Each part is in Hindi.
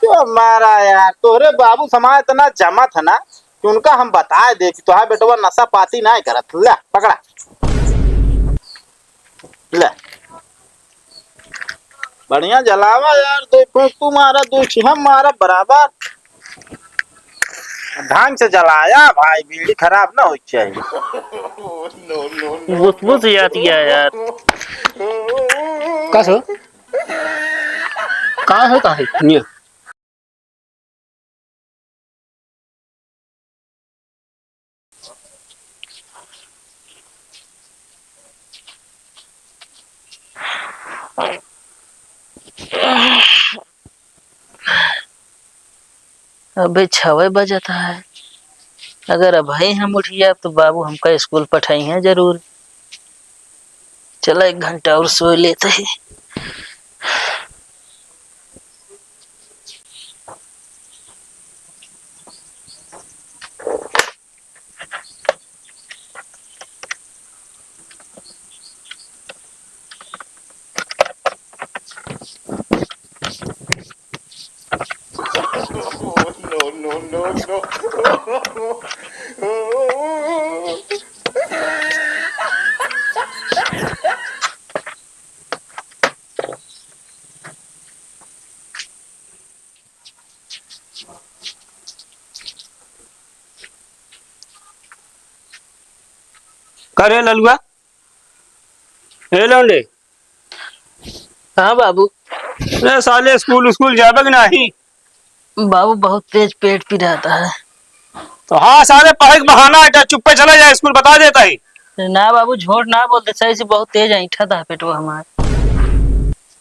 क्यों मारा यार, तोरे बाबू समाज इतना जमा था ना कि उनका हम बताए दे कि तुहार बेटवा नशा पाती ना करत। ले पकड़ा ले, बढ़िया जलावा यार, दो फूंक तू मारा दो हम मारा बराबर। ढंग से जलाया भाई, बीड़ी खराब ना हो चाहिए। बुस जाती है यार। कसं काय होत आहे निय अबे 6 बजता है। अगर अभी हम उठ गया तो बाबू हमका स्कूल पठाई है जरूर। चला 1 घंटा और सो लेते हैं। करे ललुआ ए लौंडे हाँ बाबू। ए साले स्कूल जाबे कि नहीं? बाबू बहुत तेज पेट पी रहता है। तो हाँ साले पढ़े के बहाना है, चुप्पे चला जाए स्कूल बता देता ही। ना बाबू झूठ ना बोलते, सही से बहुत तेज ऐठा था पेटवा हमारा।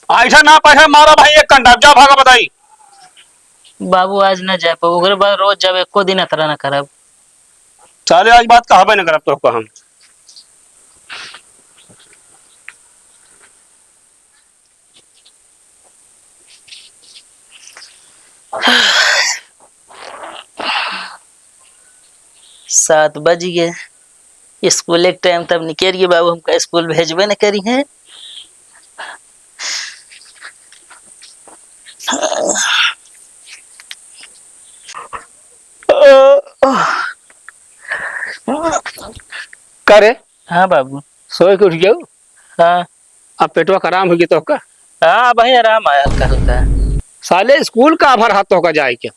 ऐसा ना पढ़े मारा भाई 1 घंटा जा भागा बताई। बाबू आज ना जा पाओ, ओकरे बाद रोज जब एको दिन अतरा ना करब। साले आज बात कहा न करब तो हम। सात बज गए, स्कूल एक टाइम तब निकल गए बाबू, हमका स्कूल भेजबे न करी है। करे हाँ बाबू। सोए के उठ गयो। हाँ अब पेटवा खराब होगी तो का हाँ भाई आराम आया हल्का हल्का। साले स्कूल का भर हाथ का जाए क्या?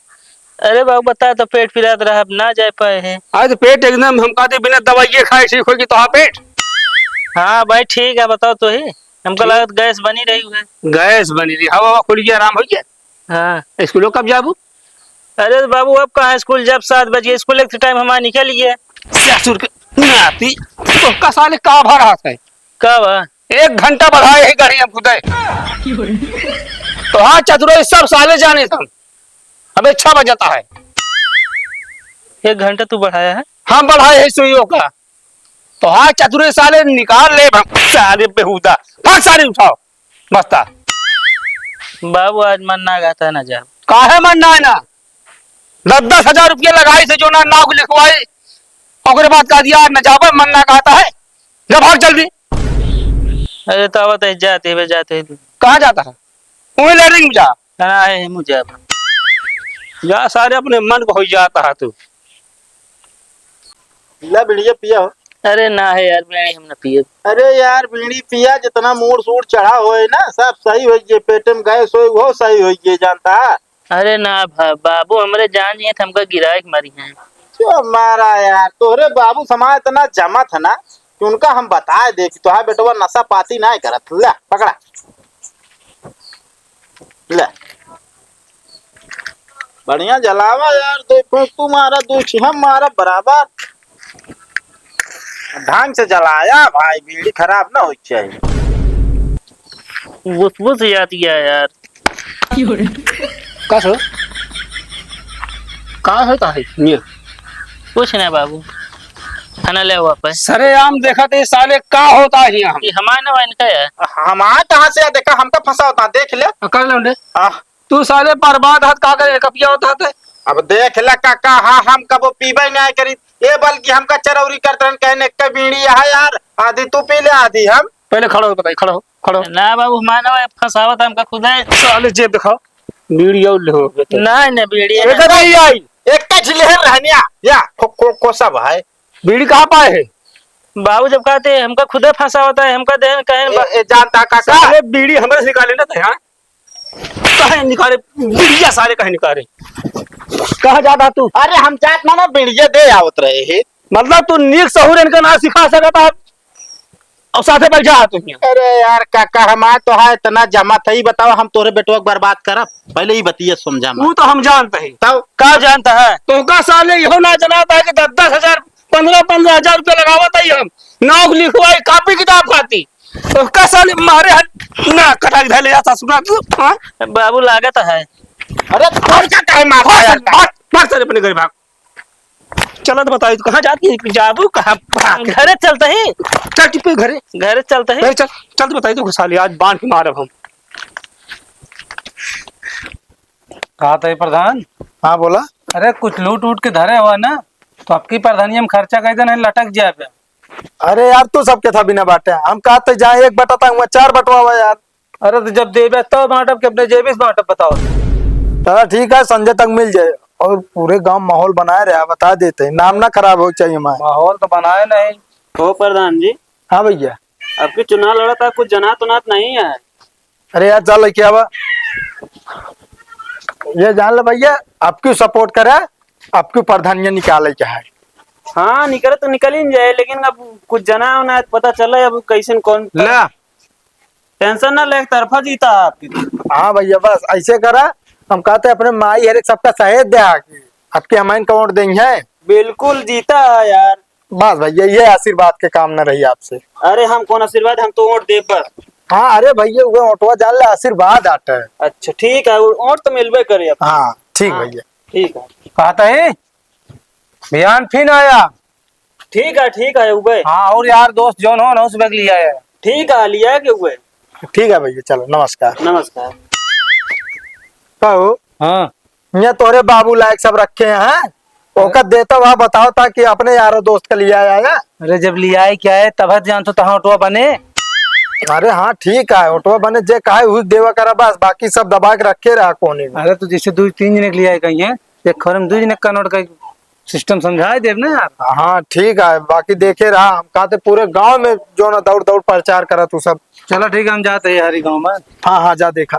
अरे बाबू बता तो पेट पिरात रहा, अब ना जा पाए हैं। आज तो पेट एकदम हम कहते बिना दवाइये खाए ठीक होगी तो हाँ पेट। हाँ भाई ठीक है, बताओ तो ही। हमको लागत गैस बनी रही है। गैस बनी रही, हवा खुल गया, आराम हो गया। हाँ स्कूलों कब जाबू? अरे तो बाबू अब कहाँ स्कूल, जब 7 बजे स्कूल एक टाइम हमारा निकल गया। ससुर के नाती तो का साले का भर हाथ है। कब 1 घंटा बढ़ाए है गाड़ी हम खुद तो हाँ चतुर सब साले जाने तुम। अब 6 बजता है। 1 घंटा तू बढ़ाया है? हम बढ़ाए है सुइयों का। तो हाँ चतुरे साले निकाल ले सारे बेहुदा भाग सारे उठाओ बस्ता। बाबू आज मन ना गाता ना जा। काहे मन ना है ना 10-10 हजार रुपये लगाई से जो ना नाव लिखवाई और बाद कह दिया न जाबे मन ना कहता है। जब भाग जल्दी। अरे तो अब जाते हुए जाते कहाँ जाता है? वही लैट्रिन में जा। ना है मुझे अब। जा सारे अपने मन को हो जाता है तू। पीला बीड़िया पिया हो। अरे ना है यार, बीड़ी हम ना पिए। अरे यार बीड़ी पिया, जितना मूड सूड चढ़ा होए ना सब सही हो गए, पेट में गैस हो वो सही हो गए, जानता है। अरे ना बाबू हमरे जान जी हमका गिराए मरी है। क्यों मारा यार, तोरे बाबू समाज इतना जमा था ना कि उनका हम बताए दे कि तुहार बेटवा नशा पाती ना करत। ले पकड़ा ले, बढ़िया जलावा यार, दो फूंक तू मारा दो हम मारा बराबर। ढंग से जलाया भाई, बीड़ी खराब ना हो चाहिए। बुस जाती है यार। कसं काय होता है निय कुछ ना बाबू, खाना ले वापस। सरे आम देखा थे साले का होता है यहाँ। ये हमारा ना इनका है। हमारा कहाँ से देखा, हमका फंसा होता देख ले। कर लो तू साले बर्बाद हाथ का करे कपिया होता है। अब देख ले काका, हाँ हम कबो पीबे नहीं करी ये, बल्कि हमका चरौरी करते कहने का बीड़ी है यार, आधी तू पी ले आधी हम। पहले खड़ा हो बताइए, खड़ा हो ना बाबू हमारा फंसावत हमका खुद है। साले जेब दिखाओ। बीड़ी और ले हो तो नहीं नहीं बीड़ी इधर नहीं आई। एक कच लेहर रहनिया या को सब है। बीड़ी कहाँ पाए है? बाबू जब कहते हैं हमका खुदे फंसा होता है, हमका देन कहें जानता काका साले बीड़ी हमारे से निकाले ना थे। हाँ कहे निकाले बीड़िया सारे कहे निकाले। कहाँ जाता तू? अरे हम जात ना बिड़िया दे आवत रहे है। मतलब तू नीक सहूर इनका ना सिखा सकता है और साथे बैठा है तू यहाँ। अरे यार काका हमार तो है इतना जमा था ही बताओ हम तोरे बेटवा बर्बाद करब पहले ही बतिया समझा वो तो हम जानते हैं। तब का जानता है। तो का साले यहो ना जनाता है कि 10,000 15,000 रुपया लगावत है हम नाव लिखवाई कापी किताब खाती। तो का साले मारे ना कटा के धैले जाता सुना तू। हाँ बाबू लागत है। अरे कौन क्या कहे मारता यार मार साले अपने घर भाग। चलो तो बताइए कहाँ जाती है? जाबू कहाँ भाग? घरे चलते ही, चल टिप्पे घरे घरे चलते ही। चल चल तो बताइए तो साले आज बांध के मारब हम। कहा था ये प्रधान? हाँ बोला। अरे कुछ लूट उट के धरे हुआ ना, तो आपकी प्रधानिया में खर्चा कैसे नहीं लटक जाए पे। अरे यार तू सबके था बिना बांटे हम कहते जहाँ एक बटाता हुआ 4 बटवा हुआ यार। अरे तो जब देवे तब बांटब के अपने जेबी से बांटब, बताओ। चलो ठीक है संजय तक मिल जाए और पूरे गांव माहौल बनाए रहे बता देते हैं, नाम ना खराब हो चाहिए हमारे। माहौल तो बनाए नहीं। हो प्रधान जी, हाँ भैया। आपकी चुनाव लड़ा था, कुछ जनात उनात नहीं है। अरे यार चल क्या हुआ ये जान लो भैया आपकी सपोर्ट करे आपकी प्रधानिया निकाले क्या है। हाँ निकले तो निकल ही नहीं जाए, लेकिन अब कुछ जना उना पता चला अब कैसे कौन। ले टेंशन ना ले, एक तरफा जीता आपकी। हाँ भैया बस ऐसे करा हम कहते अपने माई हर एक सबका सहेज दे आपके हमारे अकाउंट देंगे। बिल्कुल जीता है यार। बस भैया ये आशीर्वाद के काम न रही आपसे। अरे हम कौन आशीर्वाद, हम तो वोट दे पर। हाँ अरे भैया वो ऑटो जान ले आशीर्वाद आटा है। अच्छा ठीक है, वोट तो मिलबे करे अब। हाँ ठीक हाँ, भैया। ठीक है कहा था ये बयान फिर आया। ठीक है उबे। हाँ और यार दोस्त जौन हो ना उस बैग लिया है। ठीक है लिया के उबे। ठीक है भैया चलो नमस्कार। नमस्कार। कहो हाँ ये तोरे बाबू लायक सब रखे हैं ओका देता वहाँ बताओ ताकि अपने यारो दोस्त का लिया आया। अरे जब लिया है क्या है तब जान तो तहाँ ऑटो बने। अरे हाँ ठीक है ऑटो बने जे कहा उस देवा करा बस बाकी सब दबा के रखे रहा कोने में। अरे तो जैसे 2-3 जने के लिया है कहीं है, एक खबर में 2 जने का नोट का सिस्टम समझाए देव ना यार। हाँ ठीक है बाकी देखे रहा हम कहते पूरे गांव में जो ना दौड़ दौड़ प्रचार करा तू सब। चलो ठीक है हम जाते हैं हरी गाँव में। हाँ हाँ जा देखा।